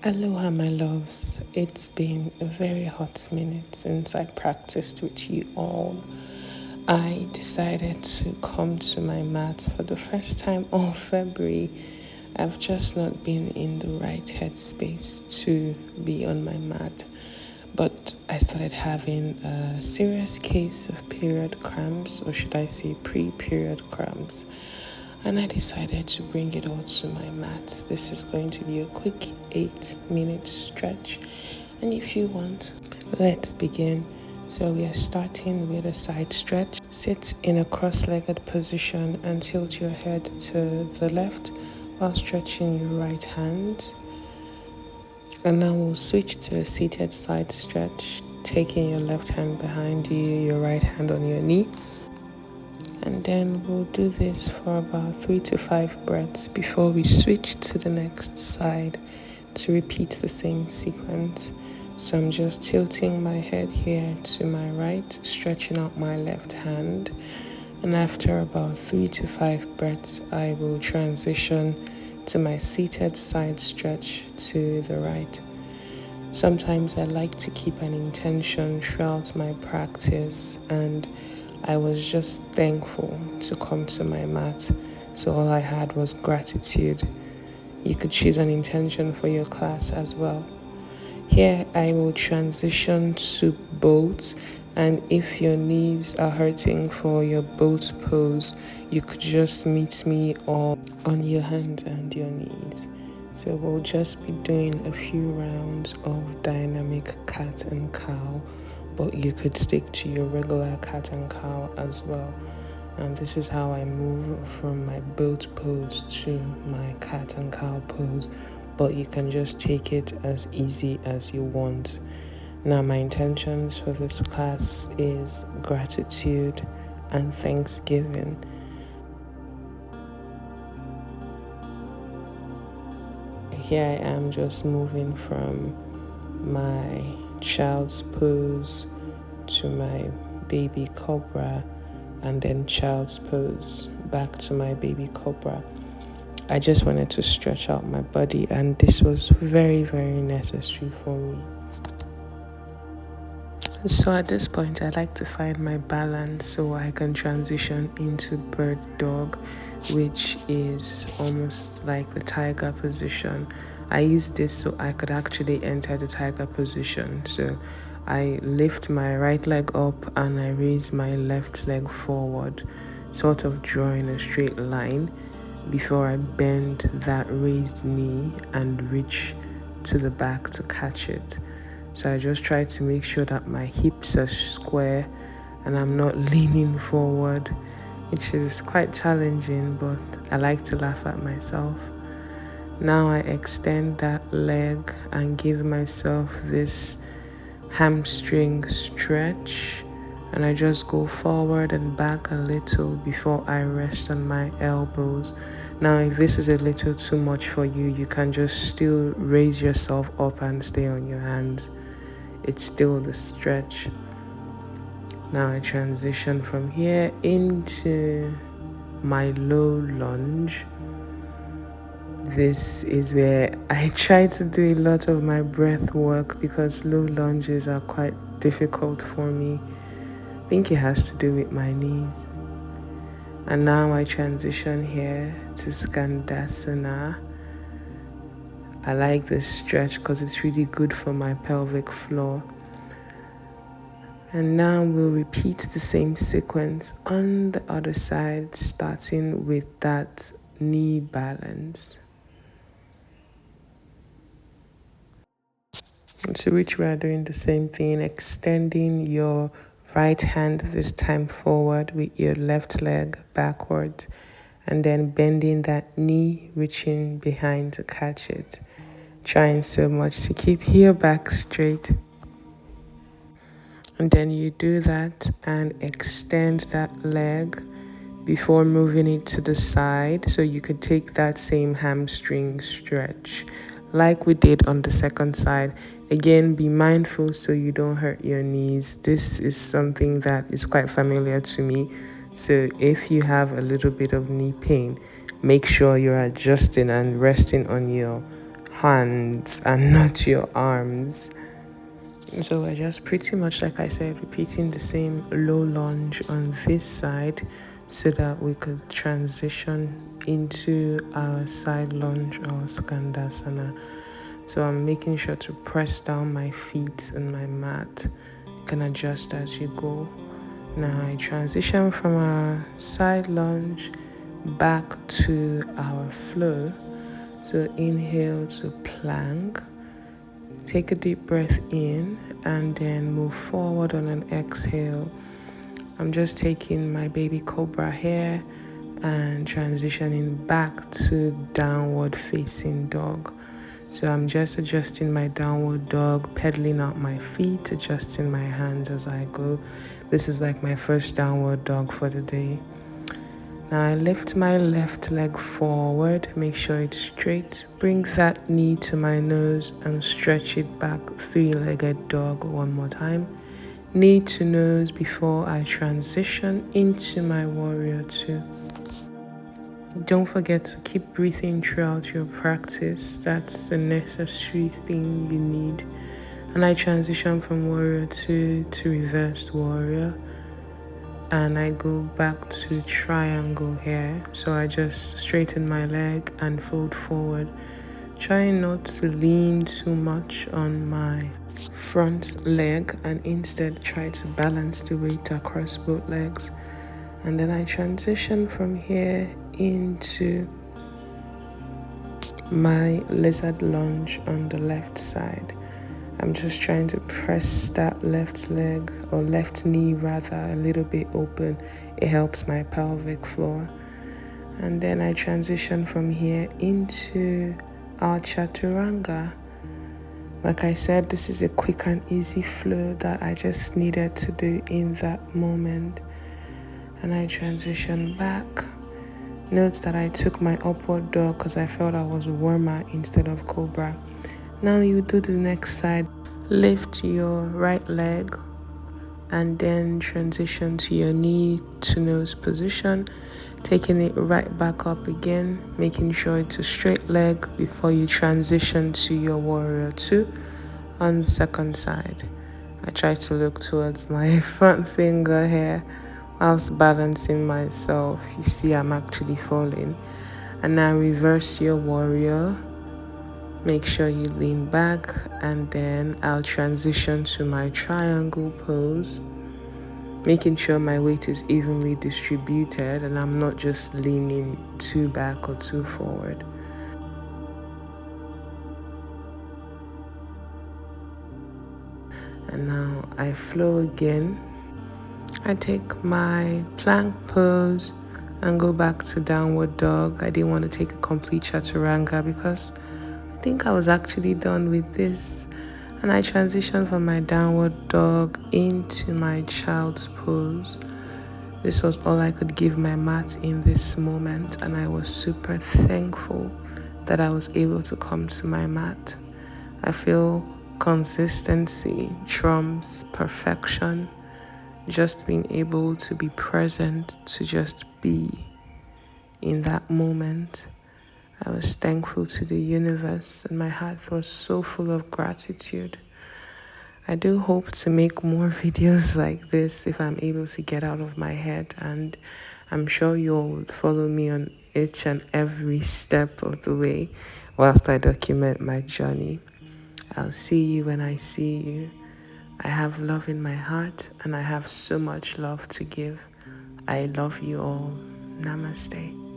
Aloha, my loves. It's been a very hot minute since I practiced with you all. I decided to come to my mat for the first time all February. I've just not been in the right headspace to be on my mat. But I started having a serious case of period cramps, or should I say pre-period cramps. And I decided to bring it all to my mat. This is going to be a quick 8-minute stretch. And if you want, let's begin. So we are starting with a side stretch. Sit in a cross-legged position and tilt your head to the left while stretching your right hand. And now we'll switch to a seated side stretch, taking your left hand behind you, your right hand on your knee. And then we'll do this for about 3 to 5 breaths before we switch to the next side to repeat the same sequence. So I'm just tilting my head here to my right, stretching out my left hand. And after about 3 to 5 breaths, I will transition to my seated side stretch to the right. Sometimes I like to keep an intention throughout my practice, and I was just thankful to come to my mat. So all I had was gratitude. You could choose an intention for your class as well. Here I will transition to boat, and if your knees are hurting for your boat pose, you could just meet me on your hands and your knees. So we'll just be doing a few rounds of dynamic cat and cow, but you could stick to your regular cat and cow as well. And this is how I move from my boat pose to my cat and cow pose, but you can just take it as easy as you want. Now my intentions for this class is gratitude and thanksgiving. Here I am just moving from my child's pose to my baby cobra, and then child's pose back to my baby cobra. I just wanted to stretch out my body, and this was very, very necessary for me. So at this point, I like to find my balance so I can transition into bird dog, which is almost like the tiger position. I use this so I could actually enter the tiger position. So I lift my right leg up and I raise my left leg forward, sort of drawing a straight line before I bend that raised knee and reach to the back to catch it. So I just try to make sure that my hips are square and I'm not leaning forward, which is quite challenging, but I like to laugh at myself. Now I extend that leg and give myself this hamstring stretch, and I just go forward and back a little before I rest on my elbows. Now if this is a little too much for you, you can just still raise yourself up and stay on your hands. It's still the stretch. Now I transition from here into my low lunge. This is where I try to do a lot of my breath work because low lunges are quite difficult for me. I think it has to do with my knees. And now I transition here to Skandasana. I like this stretch because it's really good for my pelvic floor. And now we'll repeat the same sequence on the other side, starting with that knee balance. To which we are doing the same thing, extending your right hand this time forward with your left leg backwards, and then bending that knee, reaching behind to catch it. Trying so much to keep your back straight. And then you do that and extend that leg before moving it to the side, so you could take that same hamstring stretch like we did on the second side. Again, be mindful so you don't hurt your knees. This is something that is quite familiar to me. So if you have a little bit of knee pain, make sure you're adjusting and resting on your hands and not your arms. So we're just pretty much, like I said, repeating the same low lunge on this side so that we could transition into our side lunge or skandasana. So I'm making sure to press down my feet and my mat. You can adjust as you go. Now I transition from our side lunge back to our flow. So inhale to plank. Take a deep breath in and then move forward on an exhale. I'm just taking my baby cobra here and transitioning back to downward facing dog. So I'm just adjusting my downward dog, pedaling out my feet, adjusting my hands as I go. This is like my first downward dog for the day. Now I lift my left leg forward, make sure it's straight. Bring that knee to my nose and stretch it back, three-legged dog one more time. Knee to nose before I transition into my warrior two. Don't forget to keep breathing throughout your practice. That's a necessary thing you need. And I transition from warrior two to reversed warrior. And I go back to triangle here. So I just straighten my leg and fold forward, trying not to lean too much on my front leg and instead try to balance the weight across both legs. And then I transition from here into my lizard lunge on the left side. I'm just trying to press that left leg or left knee rather a little bit open. It helps my pelvic floor. And then I transition from here into our chaturanga. Like I said, this is a quick and easy flow that I just needed to do in that moment. And I transition back. Note that I took my upward dog because I felt I was warmer instead of cobra. Now you do the next side. Lift your right leg and then transition to your knee to nose position, taking it right back up again, making sure it's a straight leg before you transition to your warrior two on the second side. I try to look towards my front finger here whilst balancing myself. You see I'm actually falling. And now reverse your warrior. Make sure you lean back and then I'll transition to my triangle pose, making sure my weight is evenly distributed and I'm not just leaning too back or too forward. And now I flow again. I take my plank pose and go back to downward dog. I didn't want to take a complete chaturanga because I think I was actually done with this. And I transition from my downward dog into my child's pose. This was all I could give my mat in this moment, and I was super thankful that I was able to come to my mat. I feel consistency trumps perfection. Just being able to be present, to just be in that moment. I was thankful to the universe and my heart was so full of gratitude. I do hope to make more videos like this if I'm able to get out of my head, and I'm sure you'll follow me on each and every step of the way whilst I document my journey. I'll see you when I see you. I have love in my heart and I have so much love to give. I love you all. Namaste.